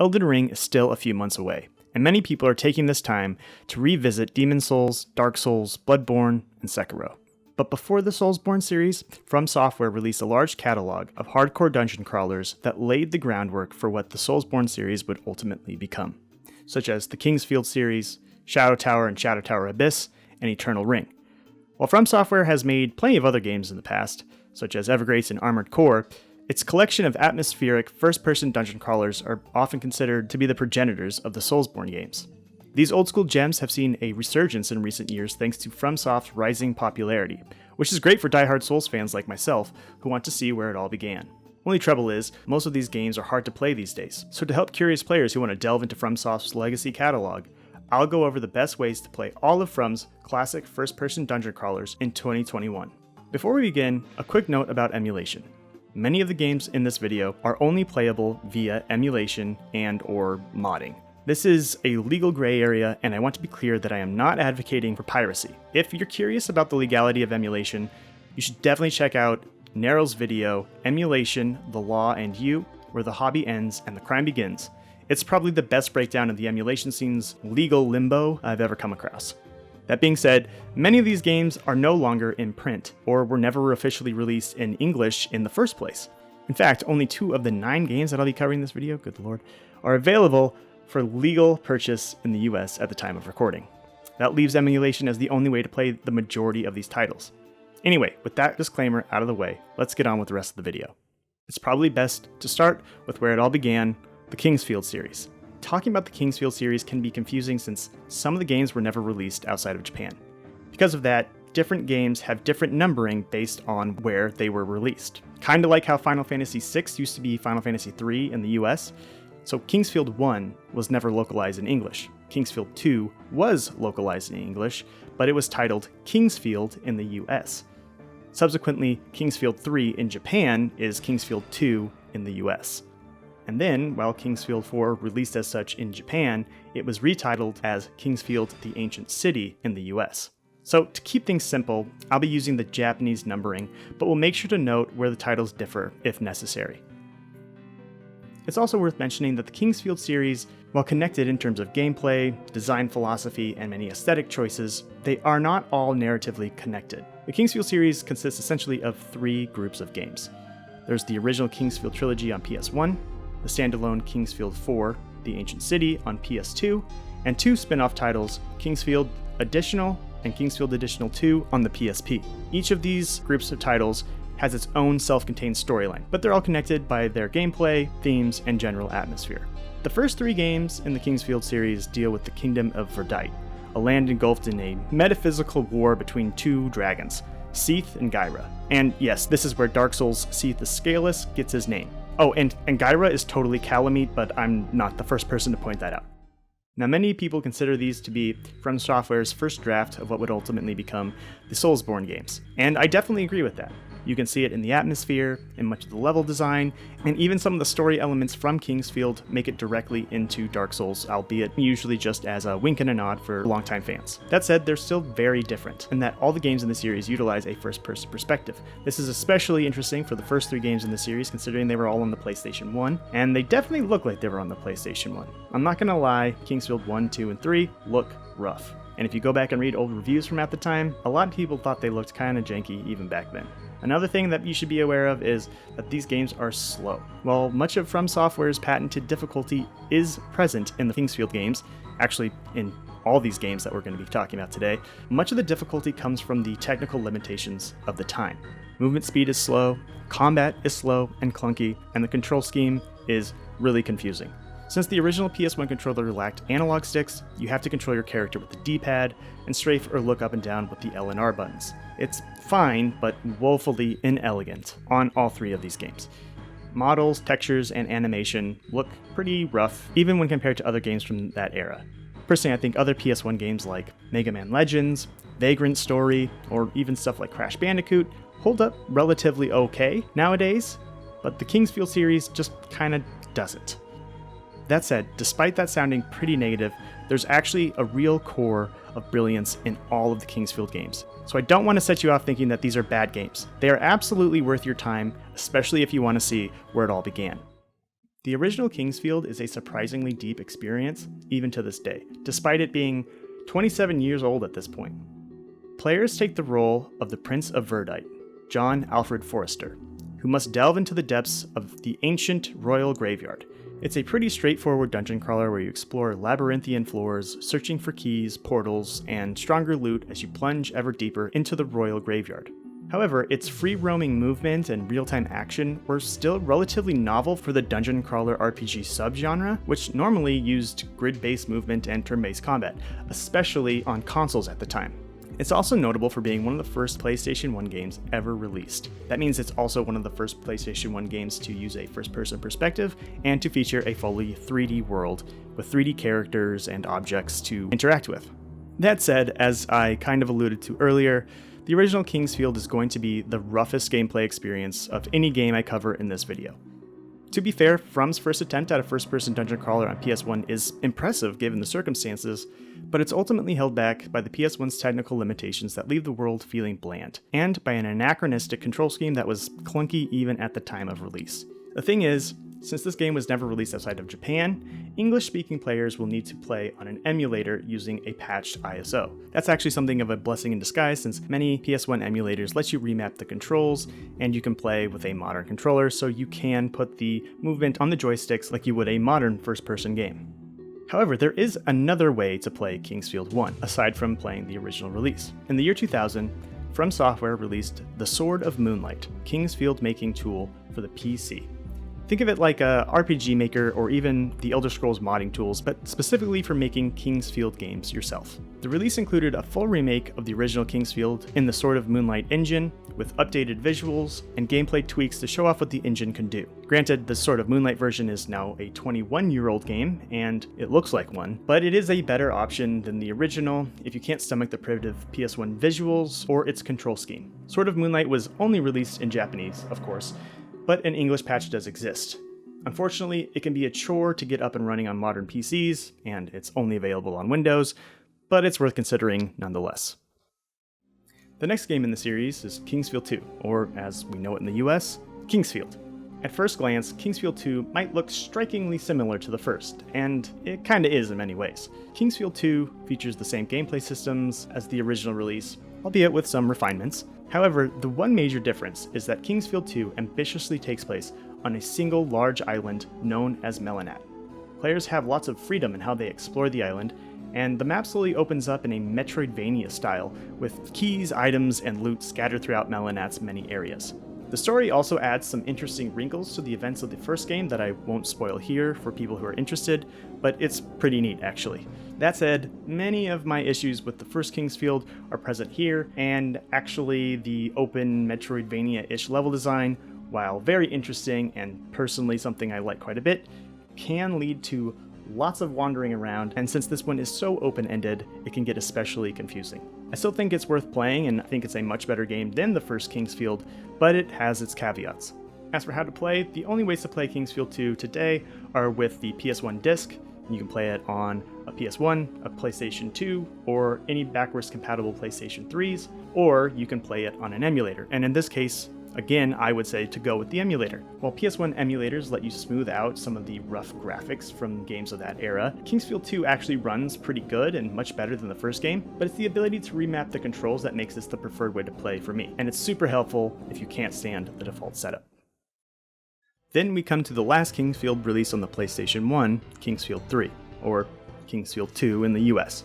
Elden Ring is still a few months away, and many people are taking this time to revisit Demon Souls, Dark Souls, Bloodborne, and Sekiro. But before the Soulsborne series, From Software released a large catalog of hardcore dungeon crawlers that laid the groundwork for what the Soulsborne series would ultimately become, such as the Kingsfield series, Shadow Tower and Shadow Tower Abyss, and Eternal Ring. While From Software has made plenty of other games in the past, such as Evergrace and Armored Core, its collection of atmospheric first-person dungeon crawlers are often considered to be the progenitors of the Soulsborne games. These old-school gems have seen a resurgence in recent years thanks to FromSoft's rising popularity, which is great for die-hard Souls fans like myself who want to see where it all began. Only trouble is, most of these games are hard to play these days, so to help curious players who want to delve into FromSoft's legacy catalog, I'll go over the best ways to play all of From's classic first-person dungeon crawlers in 2021. Before we begin, a quick note about emulation. Many of the games in this video are only playable via emulation and/or modding. This is a legal gray area, and I want to be clear that I am not advocating for piracy. If you're curious about the legality of emulation, you should definitely check out Neryl's video, Emulation, the Law and You, where the hobby ends and the crime begins. It's probably the best breakdown of the emulation scene's legal limbo I've ever come across. That being said, many of these games are no longer in print, or were never officially released in English in the first place. In fact, only 2 of the 9 games that I'll be covering in this video, good lord, are available for legal purchase in the US at the time of recording. That leaves emulation as the only way to play the majority of these titles. Anyway, with that disclaimer out of the way, let's get on with the rest of the video. It's probably best to start with where it all began, the Kingsfield series. Talking about the Kingsfield series can be confusing since some of the games were never released outside of Japan. Because of that, different games have different numbering based on where they were released. Kinda like how Final Fantasy VI used to be Final Fantasy III in the US, so Kingsfield 1 was never localized in English. Kingsfield 2 was localized in English, but it was titled Kingsfield in the US. Subsequently, Kingsfield 3 in Japan is Kingsfield 2 in the US. And then, while Kingsfield 4 released as such in Japan, it was retitled as Kingsfield the Ancient City in the US. So to keep things simple, I'll be using the Japanese numbering, but we'll make sure to note where the titles differ if necessary. It's also worth mentioning that the Kingsfield series, while connected in terms of gameplay, design philosophy, and many aesthetic choices, they are not all narratively connected. The Kingsfield series consists essentially of 3 groups of games. There's the original Kingsfield trilogy on PS1, the standalone Kingsfield 4, The Ancient City on PS2, and 2 spin-off titles, Kingsfield Additional and Kingsfield Additional 2 on the PSP. Each of these groups of titles has its own self-contained storyline, but they're all connected by their gameplay, themes, and general atmosphere. The first 3 games in the Kingsfield series deal with the Kingdom of Verdite, a land engulfed in a metaphysical war between 2 dragons, Seath and Gyra. And yes, this is where Dark Souls' Seath the Scaleless gets his name. Oh, and Gyra is totally Calamite, but I'm not the first person to point that out. Now, many people consider these to be From Software's first draft of what would ultimately become the Soulsborne games, and I definitely agree with that. You can see it in the atmosphere, in much of the level design, and even some of the story elements from Kingsfield make it directly into Dark Souls, albeit usually just as a wink and a nod for longtime fans. That said, they're still very different, in that all the games in the series utilize a first-person perspective. This is especially interesting for the first 3 games in the series, considering they were all on the PlayStation 1, and they definitely look like they were on the PlayStation 1. I'm not gonna lie, Kingsfield 1, 2, and 3 look rough. And if you go back and read old reviews from at the time, a lot of people thought they looked kinda janky even back then. Another thing that you should be aware of is that these games are slow. While much of From Software's patented difficulty is present in the Kingsfield games, actually in all these games that we're going to be talking about today, much of the difficulty comes from the technical limitations of the time. Movement speed is slow, combat is slow and clunky, and the control scheme is really confusing. Since the original PS1 controller lacked analog sticks, you have to control your character with the D-pad and strafe or look up and down with the L and R buttons. It's fine, but woefully inelegant on all 3 of these games. Models, textures, and animation look pretty rough, even when compared to other games from that era. Personally, I think other PS1 games like Mega Man Legends, Vagrant Story, or even stuff like Crash Bandicoot hold up relatively okay nowadays, but the Kingsfield series just kinda doesn't. That said, despite that sounding pretty negative, there's actually a real core of brilliance in all of the Kingsfield games. So I don't want to set you off thinking that these are bad games. They are absolutely worth your time, especially if you want to see where it all began. The original Kingsfield is a surprisingly deep experience, even to this day, despite it being 27 years old at this point. Players take the role of the Prince of Verdite, John Alfred Forrester, who must delve into the depths of the ancient royal graveyard. It's a pretty straightforward dungeon crawler where you explore labyrinthian floors, searching for keys, portals, and stronger loot as you plunge ever deeper into the royal graveyard. However, its free-roaming movement and real-time action were still relatively novel for the dungeon crawler RPG subgenre, which normally used grid-based movement and turn-based combat, especially on consoles at the time. It's also notable for being one of the first PlayStation 1 games ever released. That means it's also one of the first PlayStation 1 games to use a first-person perspective and to feature a fully 3D world with 3D characters and objects to interact with. That said, as I kind of alluded to earlier, the original Kingsfield is going to be the roughest gameplay experience of any game I cover in this video. To be fair, From's first attempt at a first-person dungeon crawler on PS1 is impressive given the circumstances, but it's ultimately held back by the PS1's technical limitations that leave the world feeling bland, and by an anachronistic control scheme that was clunky even at the time of release. The thing is, since this game was never released outside of Japan, English-speaking players will need to play on an emulator using a patched ISO. That's actually something of a blessing in disguise, since many PS1 emulators let you remap the controls, and you can play with a modern controller, so you can put the movement on the joysticks like you would a modern first-person game. However, there is another way to play Kingsfield 1, aside from playing the original release. In the year 2000, From Software released The Sword of Moonlight, Kingsfield making tool for the PC. Think of it like a RPG Maker or even the Elder Scrolls modding tools, but specifically for making Kingsfield games yourself. The release included a full remake of the original Kingsfield in the Sword of Moonlight engine, with updated visuals and gameplay tweaks to show off what the engine can do. Granted, the Sword of Moonlight version is now a 21-year-old game, and it looks like one, but it is a better option than the original if you can't stomach the primitive PS1 visuals or its control scheme. Sword of Moonlight was only released in Japanese, of course, but an English patch does exist. Unfortunately, it can be a chore to get up and running on modern PCs, and it's only available on Windows, but it's worth considering nonetheless. The next game in the series is Kingsfield 2, or as we know it in the US, Kingsfield. At first glance, Kingsfield 2 might look strikingly similar to the first, and it kinda is in many ways. Kingsfield 2 features the same gameplay systems as the original release, albeit with some refinements. However, the one major difference is that Kingsfield 2 ambitiously takes place on a single large island known as Melanat. Players have lots of freedom in how they explore the island, and the map slowly opens up in a Metroidvania style, with keys, items, and loot scattered throughout Melanat's many areas. The story also adds some interesting wrinkles to the events of the first game that I won't spoil here for people who are interested, but it's pretty neat actually. That said, many of my issues with the first Kingsfield are present here, and actually the open Metroidvania-ish level design, while very interesting and personally something I like quite a bit, can lead to lots of wandering around, and since this one is so open-ended, it can get especially confusing. I still think it's worth playing, and I think it's a much better game than the first Kingsfield, but it has its caveats. As for how to play, the only ways to play Kingsfield 2 today are with the PS1 disc. You can play it on a PS1, a PlayStation 2, or any backwards compatible PlayStation 3s, or you can play it on an emulator, and in this case, again, I would say to go with the emulator. While PS1 emulators let you smooth out some of the rough graphics from games of that era, Kingsfield 2 actually runs pretty good and much better than the first game, but it's the ability to remap the controls that makes this the preferred way to play for me, and it's super helpful if you can't stand the default setup. Then we come to the last Kingsfield release on the PlayStation 1, Kingsfield 3, or Kingsfield 2 in the US.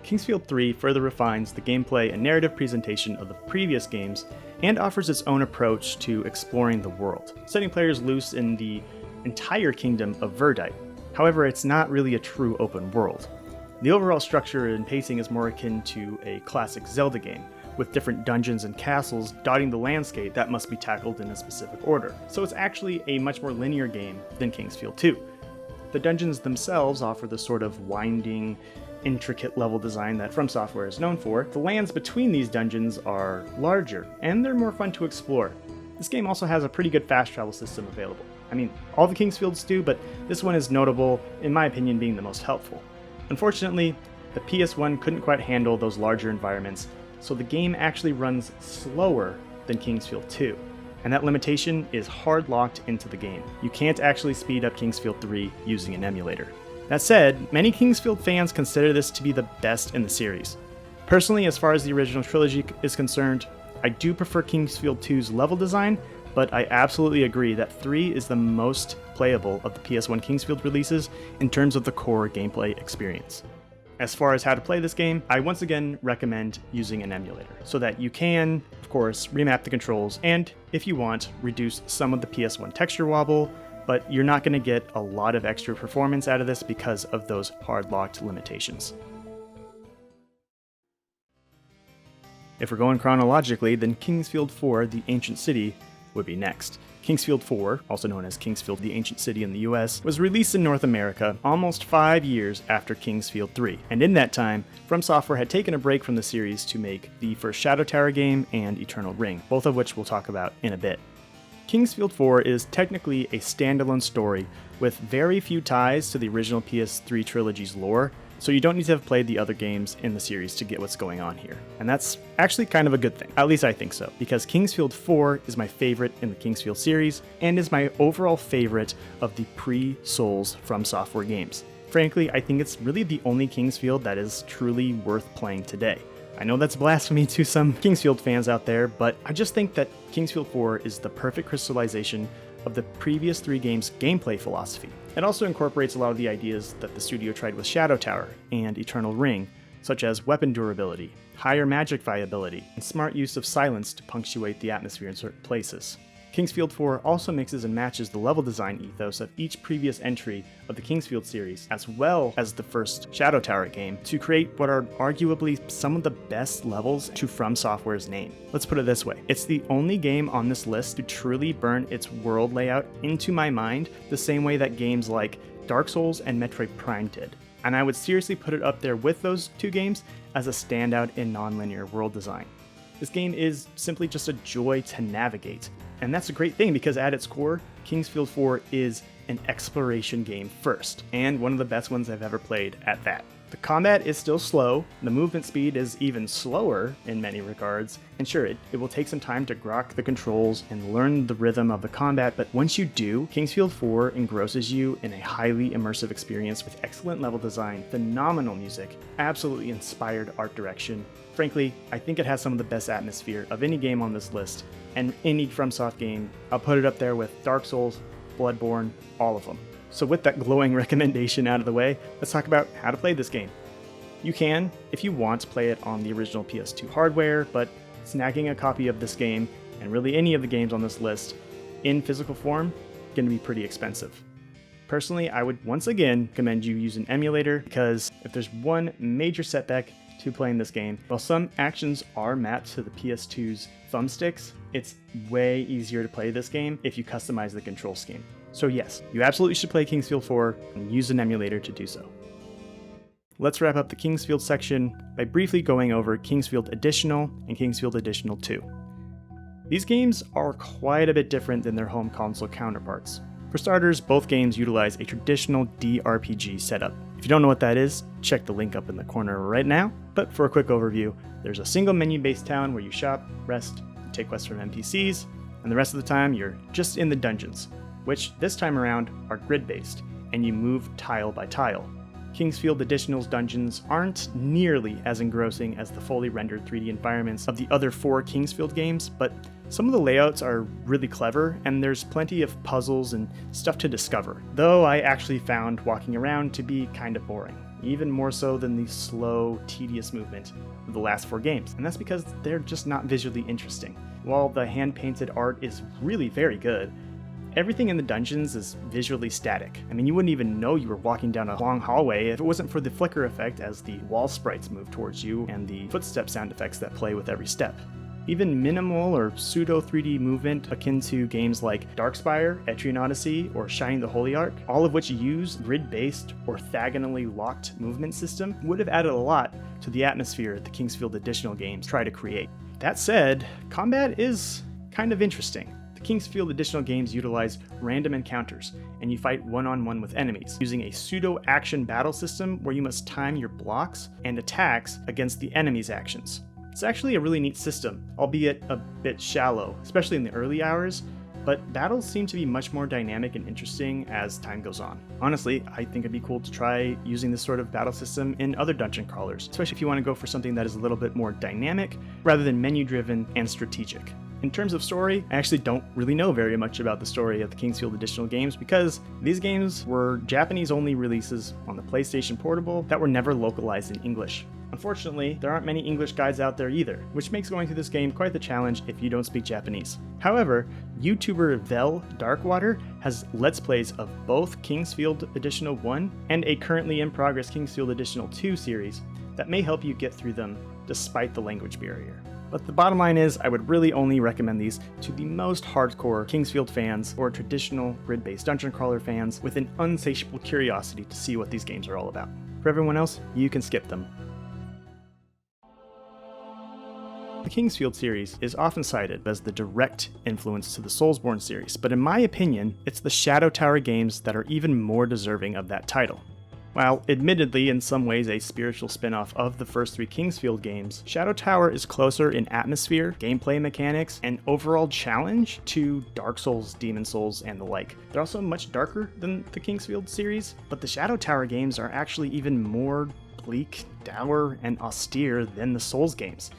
Kingsfield 3 further refines the gameplay and narrative presentation of the previous games and offers its own approach to exploring the world, setting players loose in the entire kingdom of Verdite. However, it's not really a true open world. The overall structure and pacing is more akin to a classic Zelda game, with different dungeons and castles dotting the landscape that must be tackled in a specific order. So it's actually a much more linear game than Kingsfield 2. The dungeons themselves offer the sort of winding, intricate level design that From Software is known for. The lands between these dungeons are larger, and they're more fun to explore. This game also has a pretty good fast travel system available. I mean, all the Kingsfields do, but this one is notable, in my opinion, being the most helpful. Unfortunately, the PS1 couldn't quite handle those larger environments, so the game actually runs slower than Kingsfield 2. and that limitation is hard locked into the game. You can't actually speed up Kingsfield 3 using an emulator. That said, many Kingsfield fans consider this to be the best in the series. Personally, as far as the original trilogy is concerned, I do prefer Kingsfield 2's level design, but I absolutely agree that 3 is the most playable of the PS1 Kingsfield releases in terms of the core gameplay experience. As far as how to play this game, I once again recommend using an emulator, so that you can, of course, remap the controls and, if you want, reduce some of the PS1 texture wobble, but you're not going to get a lot of extra performance out of this because of those hard-locked limitations. If we're going chronologically, then Kingsfield 4, The Ancient City, would be next. Kingsfield 4, also known as Kingsfield The Ancient City in the US, was released in North America almost 5 years after Kingsfield 3, and in that time, From Software had taken a break from the series to make the first Shadow Tower game and Eternal Ring, both of which we'll talk about in a bit. Kingsfield 4 is technically a standalone story with very few ties to the original PS3 trilogy's lore, so you don't need to have played the other games in the series to get what's going on here. And that's actually kind of a good thing, at least I think so, because Kingsfield 4 is my favorite in the Kingsfield series, and is my overall favorite of the pre-Souls From Software games. Frankly, I think it's really the only Kingsfield that is truly worth playing today. I know that's blasphemy to some Kingsfield fans out there, but I just think that Kingsfield 4 is the perfect crystallization of the previous 3 games' gameplay philosophy. It also incorporates a lot of the ideas that the studio tried with Shadow Tower and Eternal Ring, such as weapon durability, higher magic viability, and smart use of silence to punctuate the atmosphere in certain places. Kingsfield 4 also mixes and matches the level design ethos of each previous entry of the Kingsfield series, as well as the first Shadow Tower game, to create what are arguably some of the best levels to From Software's name. Let's put it this way, it's the only game on this list to truly burn its world layout into my mind the same way that games like Dark Souls and Metroid Prime did. And I would seriously put it up there with those 2 games as a standout in non-linear world design. This game is simply just a joy to navigate. And that's a great thing because at its core, Kingsfield 4 is an exploration game first, and one of the best ones I've ever played at that. The combat is still slow, the movement speed is even slower in many regards, and sure, it will take some time to grok the controls and learn the rhythm of the combat, but once you do, Kingsfield 4 engrosses you in a highly immersive experience with excellent level design, phenomenal music, absolutely inspired art direction. Frankly, I think it has some of the best atmosphere of any game on this list, and any FromSoft game. I'll put it up there with Dark Souls, Bloodborne, all of them. So with that glowing recommendation out of the way, let's talk about how to play this game. You can, if you want, play it on the original PS2 hardware, but snagging a copy of this game, and really any of the games on this list, in physical form, is going to be pretty expensive. Personally, I would once again recommend you use an emulator, because if there's one major setback to playing this game, while some actions are mapped to the PS2's thumbsticks, it's way easier to play this game if you customize the control scheme. So yes, you absolutely should play Kingsfield 4 and use an emulator to do so. Let's wrap up the Kingsfield section by briefly going over Kingsfield Additional and Kingsfield Additional 2. These games are quite a bit different than their home console counterparts. For starters, both games utilize a traditional DRPG setup. If you don't know what that is, check the link up in the corner right now. But for a quick overview, there's a single menu-based town where you shop, rest, and take quests from NPCs, and the rest of the time you're just in the dungeons, which this time around are grid-based, and you move tile by tile. Kingsfield Additional's dungeons aren't nearly as engrossing as the fully rendered 3D environments of the other 4 Kingsfield games, but some of the layouts are really clever, and there's plenty of puzzles and stuff to discover, though I actually found walking around to be kind of boring, even more so than the slow, tedious movement of the last 4 games, and that's because they're just not visually interesting. While the hand-painted art is really very good, everything in the dungeons is visually static. I mean, you wouldn't even know you were walking down a long hallway if it wasn't for the flicker effect as the wall sprites move towards you and the footstep sound effects that play with every step. Even minimal or pseudo 3D movement akin to games like Darkspire, Etrian Odyssey, or Shining the Holy Ark, all of which use grid-based, orthogonally locked movement system, would have added a lot to the atmosphere the Kingsfield Additional games try to create. That said, combat is kind of interesting. The Kingsfield Additional games utilize random encounters, and you fight one-on-one with enemies, using a pseudo-action battle system where you must time your blocks and attacks against the enemy's actions. It's actually a really neat system, albeit a bit shallow, especially in the early hours, but battles seem to be much more dynamic and interesting as time goes on. Honestly, I think it'd be cool to try using this sort of battle system in other dungeon crawlers, especially if you want to go for something that is a little bit more dynamic rather than menu-driven and strategic. In terms of story, I actually don't really know very much about the story of the Kingsfield Additional games because these games were Japanese-only releases on the PlayStation Portable that were never localized in English. Unfortunately, there aren't many English guides out there either, which makes going through this game quite the challenge if you don't speak Japanese. However, YouTuber Vel Darkwater has Let's Plays of both Kingsfield Additional 1 and a currently in progress Kingsfield Additional 2 series that may help you get through them despite the language barrier. But the bottom line is, I would really only recommend these to the most hardcore Kingsfield fans or traditional grid-based dungeon crawler fans with an insatiable curiosity to see what these games are all about. For everyone else, you can skip them. The Kingsfield series is often cited as the direct influence to the Soulsborne series, but in my opinion, it's the Shadow Tower games that are even more deserving of that title. While admittedly in some ways a spiritual spin-off of the first three Kingsfield games, Shadow Tower is closer in atmosphere, gameplay mechanics, and overall challenge to Dark Souls, Demon Souls, and the like. They're also much darker than the Kingsfield series, but the Shadow Tower games are actually even more bleak, dour, and austere than the Souls games.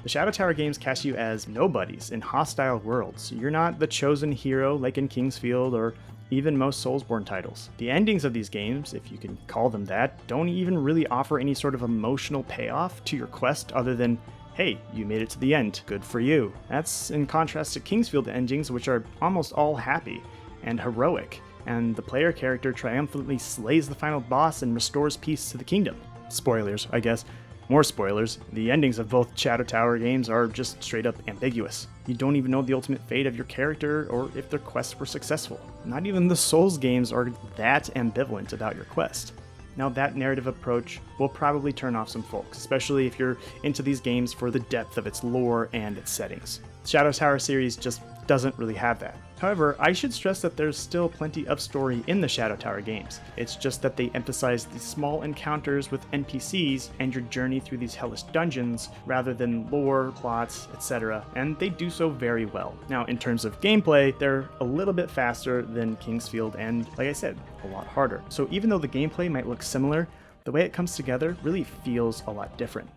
The Shadow Tower games cast you as nobodies in hostile worlds. You're not the chosen hero like in Kingsfield or even most Soulsborne titles. The endings of these games, if you can call them that, don't even really offer any sort of emotional payoff to your quest other than, hey, you made it to the end, good for you. That's in contrast to Kingsfield endings, which are almost all happy and heroic, and the player character triumphantly slays the final boss and restores peace to the kingdom. Spoilers, I guess. More spoilers, the endings of both Shadow Tower games are just straight up ambiguous. You don't even know the ultimate fate of your character or if their quests were successful. Not even the Souls games are that ambivalent about your quest. Now that narrative approach will probably turn off some folks, especially if you're into these games for the depth of its lore and its settings. The Shadow Tower series just doesn't really have that. However, I should stress that there's still plenty of story in the Shadow Tower games. It's just that they emphasize the small encounters with NPCs and your journey through these hellish dungeons rather than lore, plots, etc., and they do so very well. Now, in terms of gameplay, they're a little bit faster than Kingsfield and, like I said, a lot harder. So even though the gameplay might look similar, the way it comes together really feels a lot different.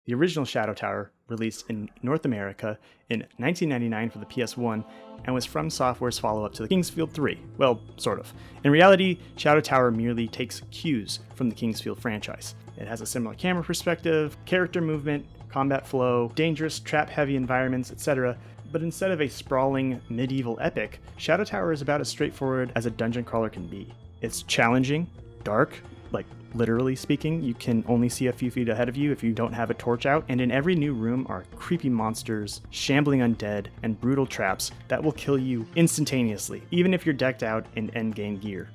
The original Shadow Tower released in North America in 1999 for the PS1 and was From Software's follow-up to the Kingsfield 3. Well, sort of. In reality, Shadow Tower merely takes cues from the Kingsfield franchise. It has a similar camera perspective, character movement, combat flow, dangerous, trap-heavy environments, etc., but instead of a sprawling medieval epic, Shadow Tower is about as straightforward as a dungeon crawler can be. It's challenging, dark, like literally speaking, you can only see a few feet ahead of you if you don't have a torch out, and in every new room are creepy monsters, shambling undead, and brutal traps that will kill you instantaneously, even if you're decked out in endgame gear.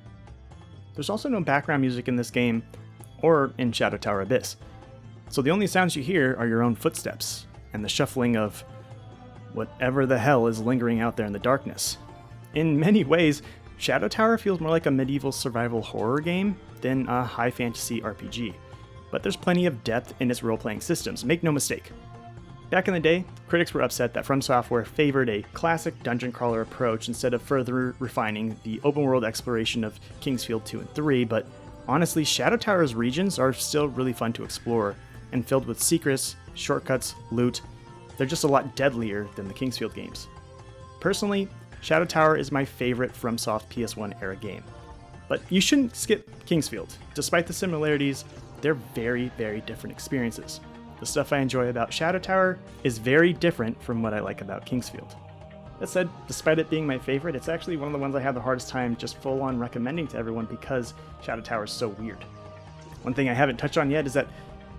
There's also no background music in this game, or in Shadow Tower Abyss, so the only sounds you hear are your own footsteps, and the shuffling of whatever the hell is lingering out there in the darkness. In many ways, Shadow Tower feels more like a medieval survival horror game than a high fantasy RPG, but there's plenty of depth in its role-playing systems, make no mistake. Back in the day, critics were upset that From Software favored a classic dungeon crawler approach instead of further refining the open-world exploration of Kingsfield 2 and 3, but honestly, Shadow Tower's regions are still really fun to explore, and filled with secrets, shortcuts, loot. They're just a lot deadlier than the Kingsfield games. Personally, Shadow Tower is my favorite FromSoft PS1 era game. But you shouldn't skip Kingsfield. Despite the similarities, they're very, very different experiences. The stuff I enjoy about Shadow Tower is very different from what I like about Kingsfield. That said, despite it being my favorite, it's actually one of the ones I have the hardest time just full-on recommending to everyone because Shadow Tower is so weird. One thing I haven't touched on yet is that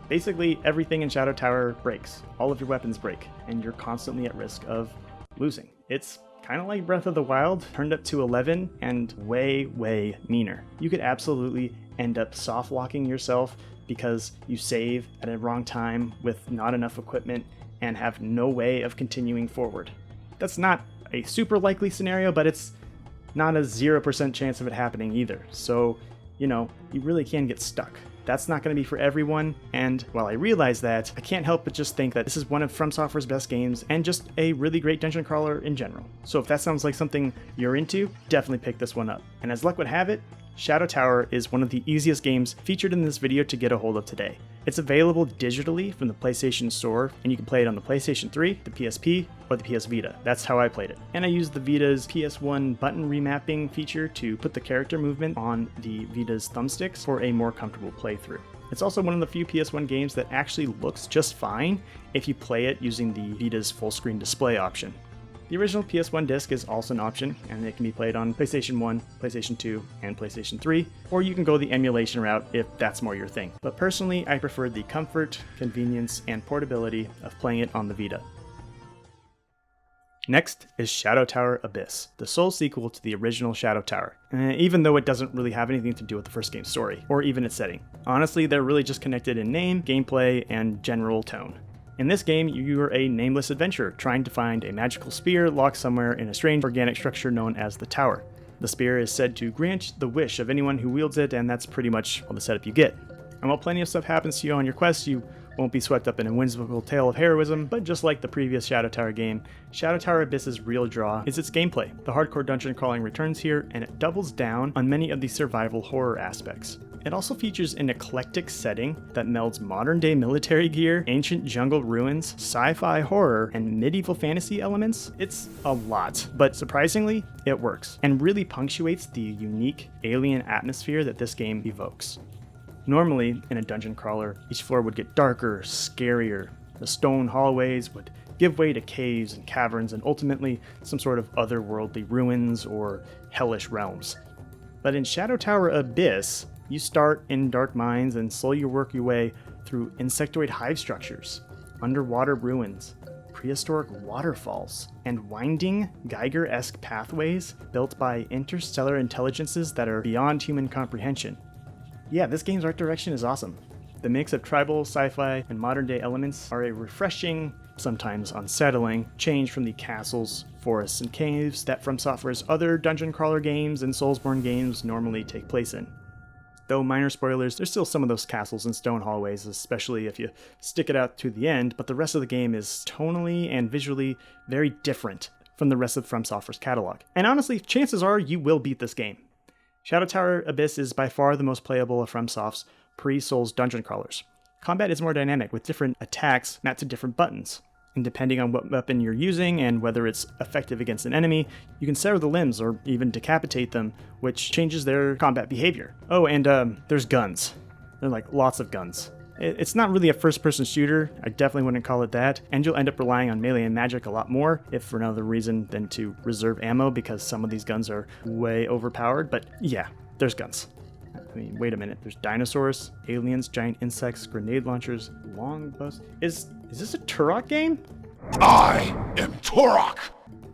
basically everything in Shadow Tower breaks. All of your weapons break, and you're constantly at risk of losing. It's kind of like Breath of the Wild, turned up to 11 and way, way meaner. You could absolutely end up soft-locking yourself because you save at a wrong time with not enough equipment and have no way of continuing forward. That's not a super likely scenario, but it's not a 0% chance of it happening either. So you really can get stuck. That's not going to be for everyone, and while I realize that, I can't help but just think that this is one of From Software's best games and just a really great dungeon crawler in general. So if that sounds like something you're into, definitely pick this one up. And as luck would have it, Shadow Tower is one of the easiest games featured in this video to get a hold of today. It's available digitally from the PlayStation Store, and you can play it on the PlayStation 3, the PSP, or the PS Vita. That's how I played it. And I used the Vita's PS1 button remapping feature to put the character movement on the Vita's thumbsticks for a more comfortable playthrough. It's also one of the few PS1 games that actually looks just fine if you play it using the Vita's full screen display option. The original PS1 disc is also an option, and it can be played on PlayStation 1, PlayStation 2, and PlayStation 3, or you can go the emulation route if that's more your thing. But personally, I prefer the comfort, convenience, and portability of playing it on the Vita. Next is Shadow Tower Abyss, the sole sequel to the original Shadow Tower, even though it doesn't really have anything to do with the first game's story, or even its setting. Honestly, they're really just connected in name, gameplay, and general tone. In this game, you are a nameless adventurer trying to find a magical spear locked somewhere in a strange organic structure known as the Tower. The spear is said to grant the wish of anyone who wields it, and that's pretty much all the setup you get. And while plenty of stuff happens to you on your quest, you won't be swept up in a whimsical tale of heroism, but just like the previous Shadow Tower game, Shadow Tower Abyss's real draw is its gameplay. The hardcore dungeon crawling returns here, and it doubles down on many of the survival horror aspects. It also features an eclectic setting that melds modern-day military gear, ancient jungle ruins, sci-fi horror, and medieval fantasy elements. It's a lot, but surprisingly, it works, and really punctuates the unique alien atmosphere that this game evokes. Normally, in a dungeon crawler, each floor would get darker, scarier. The stone hallways would give way to caves and caverns, and ultimately some sort of otherworldly ruins or hellish realms. But in Shadow Tower Abyss, you start in dark mines and slowly work your way through insectoid hive structures, underwater ruins, prehistoric waterfalls, and winding, Geiger-esque pathways built by interstellar intelligences that are beyond human comprehension. Yeah, this game's art direction is awesome. The mix of tribal, sci-fi, and modern-day elements are a refreshing, sometimes unsettling, change from the castles, forests, and caves that From Software's other dungeon crawler games and Soulsborne games normally take place in. Though minor spoilers, there's still some of those castles and stone hallways, especially if you stick it out to the end, but the rest of the game is tonally and visually very different from the rest of From Software's catalog. And honestly, chances are you will beat this game. Shadow Tower Abyss is by far the most playable of FromSoft's pre-Souls dungeon crawlers. Combat is more dynamic, with different attacks mapped to different buttons. And depending on what weapon you're using and whether it's effective against an enemy, you can sever the limbs or even decapitate them, which changes their combat behavior. Oh, and there's guns. There are like lots of guns. It's not really a first-person shooter, I definitely wouldn't call it that, and you'll end up relying on melee and magic a lot more, if for no other reason than to reserve ammo, because some of these guns are way overpowered, but yeah, there's guns. I mean, wait a minute, there's dinosaurs, aliens, giant insects, grenade launchers, longbows. Is this a Turok game? I am Turok!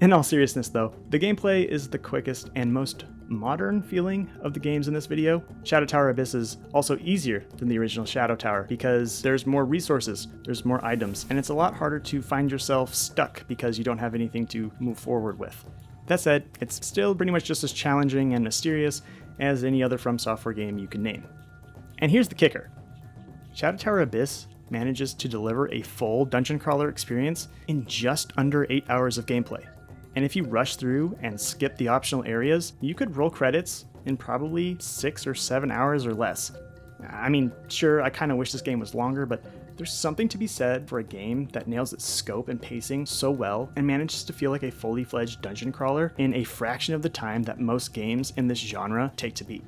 In all seriousness though, the gameplay is the quickest and most modern feeling of the games in this video. Shadow Tower Abyss is also easier than the original Shadow Tower because there's more resources, there's more items, and it's a lot harder to find yourself stuck because you don't have anything to move forward with. That said, it's still pretty much just as challenging and mysterious as any other From Software game you can name. And here's the kicker. Shadow Tower Abyss manages to deliver a full dungeon crawler experience in just under 8 hours of gameplay. And if you rush through and skip the optional areas, you could roll credits in probably 6 or 7 hours or less. I mean, sure, I kind of wish this game was longer, but there's something to be said for a game that nails its scope and pacing so well and manages to feel like a fully fledged dungeon crawler in a fraction of the time that most games in this genre take to beat.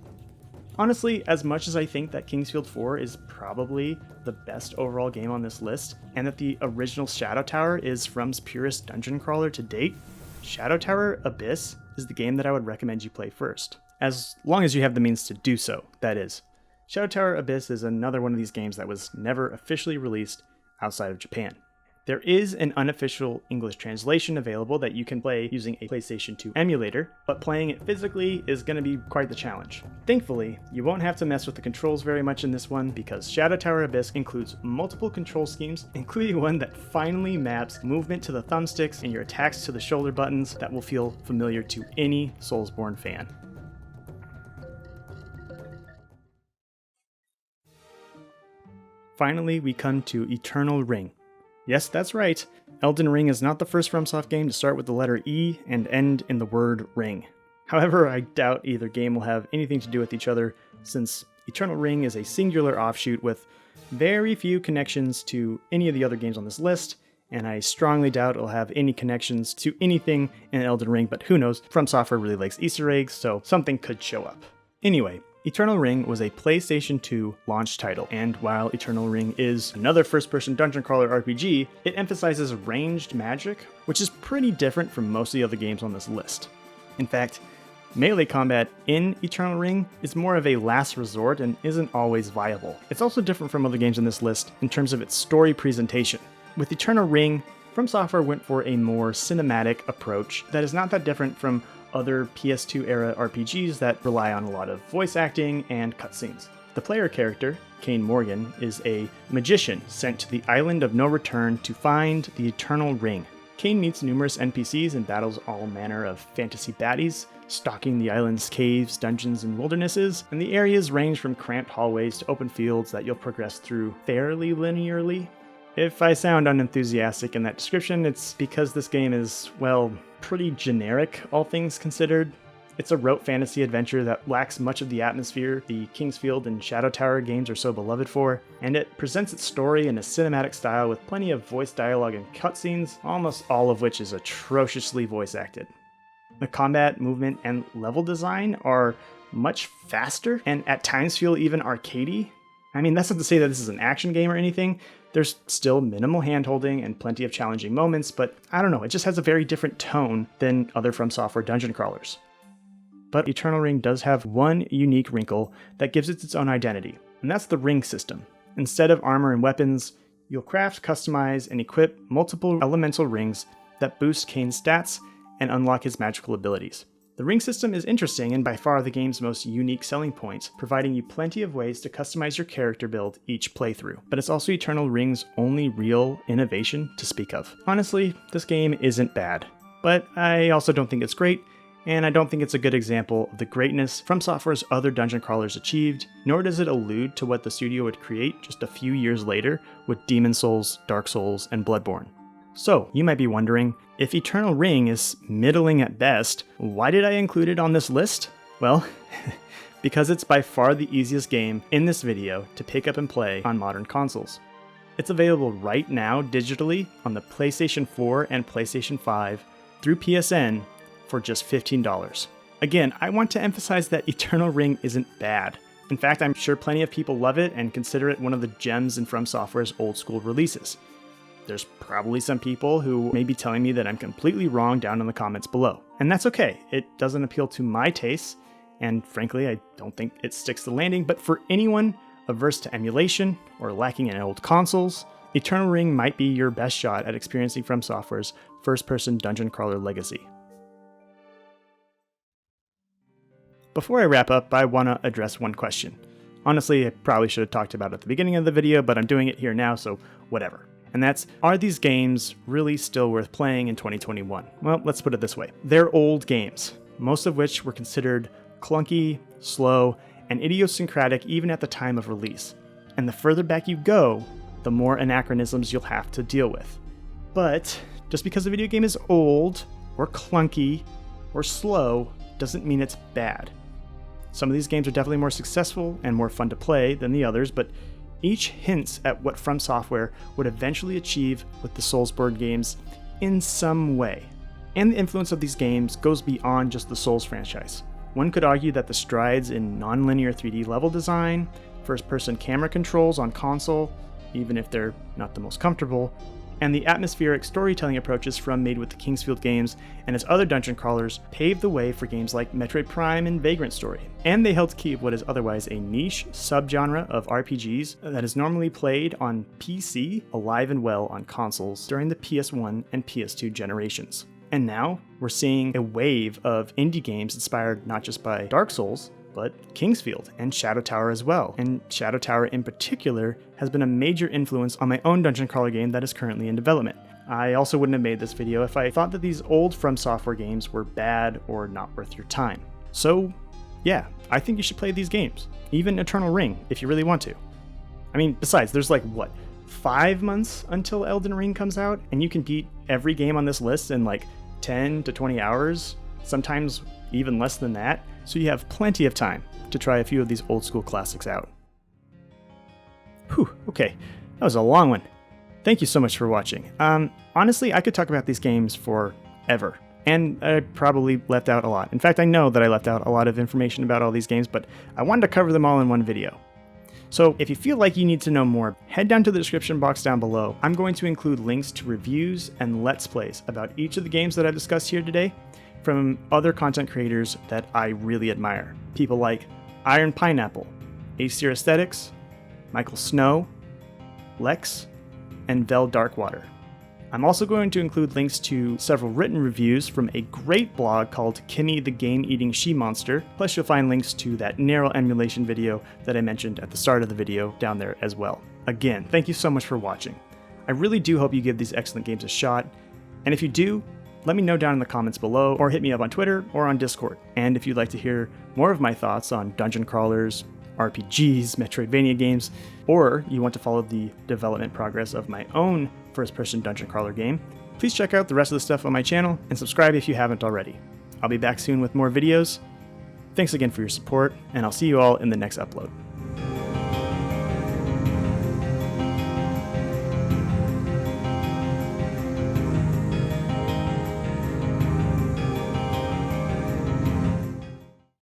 Honestly, as much as I think that Kingsfield 4 is probably the best overall game on this list, and that the original Shadow Tower is From's purest dungeon crawler to date, Shadow Tower Abyss is the game that I would recommend you play first. As long as you have the means to do so, that is. Shadow Tower Abyss is another one of these games that was never officially released outside of Japan. There is an unofficial English translation available that you can play using a PlayStation 2 emulator, but playing it physically is going to be quite the challenge. Thankfully, you won't have to mess with the controls very much in this one because Shadow Tower Abyss includes multiple control schemes, including one that finally maps movement to the thumbsticks and your attacks to the shoulder buttons that will feel familiar to any Soulsborne fan. Finally, we come to Eternal Ring. Yes, that's right. Elden Ring is not the first FromSoft game to start with the letter E and end in the word ring. However, I doubt either game will have anything to do with each other, since Eternal Ring is a singular offshoot with very few connections to any of the other games on this list, and I strongly doubt it'll have any connections to anything in Elden Ring, but who knows, From Software really likes Easter eggs, so something could show up. Anyway, Eternal Ring was a PlayStation 2 launch title, and while Eternal Ring is another first-person dungeon crawler RPG, it emphasizes ranged magic, which is pretty different from most of the other games on this list. In fact, melee combat in Eternal Ring is more of a last resort and isn't always viable. It's also different from other games on this list in terms of its story presentation. With Eternal Ring, From Software went for a more cinematic approach that is not that different from other PS2 era RPGs that rely on a lot of voice acting and cutscenes. The player character, Kane Morgan, is a magician sent to the Island of No Return to find the Eternal Ring. Kane meets numerous NPCs and battles all manner of fantasy baddies, stalking the island's caves, dungeons, and wildernesses, and the areas range from cramped hallways to open fields that you'll progress through fairly linearly. If I sound unenthusiastic in that description, it's because this game is, well, pretty generic, all things considered. It's a rote fantasy adventure that lacks much of the atmosphere the Kingsfield and Shadow Tower games are so beloved for, and it presents its story in a cinematic style with plenty of voice dialogue and cutscenes, almost all of which is atrociously voice acted. The combat, movement, and level design are much faster, and at times feel even arcadey. I mean, that's not to say that this is an action game or anything. There's still minimal handholding and plenty of challenging moments, but I don't know, it just has a very different tone than other From Software dungeon crawlers. But Eternal Ring does have one unique wrinkle that gives it its own identity, and that's the ring system. Instead of armor and weapons, you'll craft, customize, and equip multiple elemental rings that boost Kane's stats and unlock his magical abilities. The ring system is interesting and by far the game's most unique selling point, providing you plenty of ways to customize your character build each playthrough. But it's also Eternal Ring's only real innovation to speak of. Honestly, this game isn't bad, but I also don't think it's great, and I don't think it's a good example of the greatness From Software's other dungeon crawlers achieved, nor does it allude to what the studio would create just a few years later with Demon's Souls, Dark Souls, and Bloodborne. So, you might be wondering, if Eternal Ring is middling at best, why did I include it on this list? Well, because it's by far the easiest game in this video to pick up and play on modern consoles. It's available right now digitally on the PlayStation 4 and PlayStation 5 through PSN for just $15. Again, I want to emphasize that Eternal Ring isn't bad. In fact, I'm sure plenty of people love it and consider it one of the gems in From Software's old school releases. There's probably some people who may be telling me that I'm completely wrong down in the comments below. And that's okay. It doesn't appeal to my tastes, and frankly, I don't think it sticks the landing, but for anyone averse to emulation or lacking in old consoles, Eternal Ring might be your best shot at experiencing From Software's first-person dungeon crawler legacy. Before I wrap up, I want to address one question. Honestly, I probably should have talked about it at the beginning of the video, but I'm doing it here now, so whatever. And that's, are these games really still worth playing in 2021? Well, let's put it this way. They're old games, most of which were considered clunky, slow, and idiosyncratic even at the time of release. And the further back you go, the more anachronisms you'll have to deal with. But just because a video game is old, or clunky, or slow, doesn't mean it's bad. Some of these games are definitely more successful and more fun to play than the others, but each hints at what From Software would eventually achieve with the Soulsborne games in some way. And the influence of these games goes beyond just the Souls franchise. One could argue that the strides in non-linear 3D level design, first-person camera controls on console, even if they're not the most comfortable, and the atmospheric storytelling approaches from Made with the Kingsfield games and its other dungeon crawlers paved the way for games like Metroid Prime and Vagrant Story. And they helped keep what is otherwise a niche subgenre of RPGs that is normally played on PC alive and well on consoles during the PS1 and PS2 generations. And now, we're seeing a wave of indie games inspired not just by Dark Souls, but Kingsfield and Shadow Tower as well. And Shadow Tower in particular has been a major influence on my own dungeon crawler game that is currently in development. I also wouldn't have made this video if I thought that these old From Software games were bad or not worth your time. So yeah, I think you should play these games, even Eternal Ring if you really want to. I mean, besides, there's like, what, 5 months until Elden Ring comes out, and you can beat every game on this list in like 10 to 20 hours, sometimes even less than that, so you have plenty of time to try a few of these old school classics out. Whew, okay, that was a long one. Thank you so much for watching. Honestly, I could talk about these games forever, and I probably left out a lot. In fact, I know that I left out a lot of information about all these games, but I wanted to cover them all in one video. So if you feel like you need to know more, head down to the description box down below. I'm going to include links to reviews and Let's Plays about each of the games that I've discussed here today from other content creators that I really admire. People like Iron Pineapple, Aesir Aesthetics, Michael Snow, Lex, and Vel Darkwater. I'm also going to include links to several written reviews from a great blog called Kimmy the Game-Eating She-Monster, plus you'll find links to that narrow emulation video that I mentioned at the start of the video down there as well. Again, thank you so much for watching. I really do hope you give these excellent games a shot, and if you do, let me know down in the comments below, or hit me up on Twitter or on Discord. And if you'd like to hear more of my thoughts on dungeon crawlers, RPGs, Metroidvania games, or you want to follow the development progress of my own first-person dungeon crawler game, please check out the rest of the stuff on my channel and subscribe if you haven't already. I'll be back soon with more videos. Thanks again for your support, and I'll see you all in the next upload.